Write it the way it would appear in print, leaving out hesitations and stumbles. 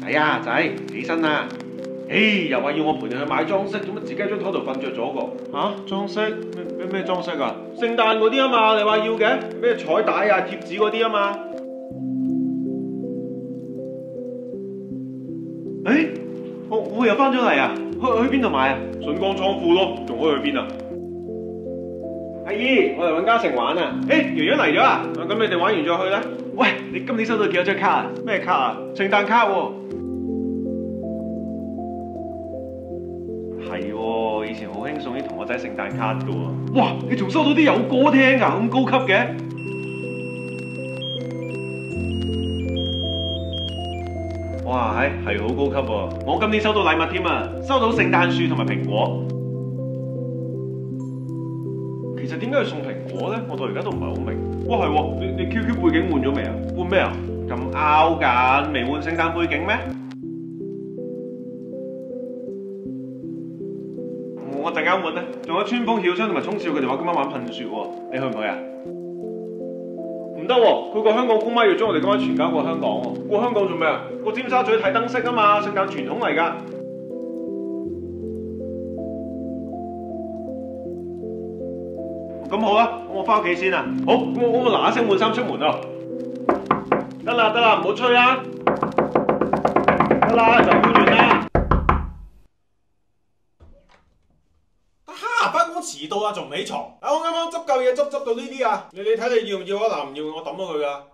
仔啊仔，起身啦！又話要我陪你去買裝飾，做乜自己喺張台度瞓着咗個？裝飾？咩裝飾啊？聖誕嗰啲啊嘛，你話要嘅？咩彩帶啊、貼紙嗰啲啊嘛？我又翻咗嚟啊！去邊度買啊？順光倉庫咯，仲可以去邊啊？阿姨，我嚟揾嘉誠玩啊！洋洋嚟咗啊！咁你哋玩完再去啦。喂，你今年收到幾多張卡啊？咩卡啊？聖誕卡喎。係喎，以前好興送啲同學仔聖誕卡噶喎。哇，你仲收到啲有歌聽噶，咁高級嘅？哇，係好高級喎！我今年收到禮物添啊，收到聖誕樹同埋蘋果。其實點解要送蘋果咧？我到而家都唔係好明。哇，係喎，你 QQ 背景換咗未啊？換咩啊？咁 out 緊，未換聖誕背景咩？我陣間換啦。仲有川風曉昌同埋聰少佢哋話今晚玩噴雪喎，你去唔去啊？唔得喎，佢個香港姑媽要將我哋今晚全家過香港喎。過香港做咩啊？過尖沙咀睇燈飾啊嘛，聖誕傳統嚟㗎。咁好啦，我翻屋企先啦。好，我嗱嗱聲換衫出門咯。得啦，唔好吹啦。得啦，就換完啦。翻工遲到啊，仲唔起床？我啱啱執夠嘢，執到呢啲啊。你睇你要唔要啊？嗱，唔要我抌咗佢噶。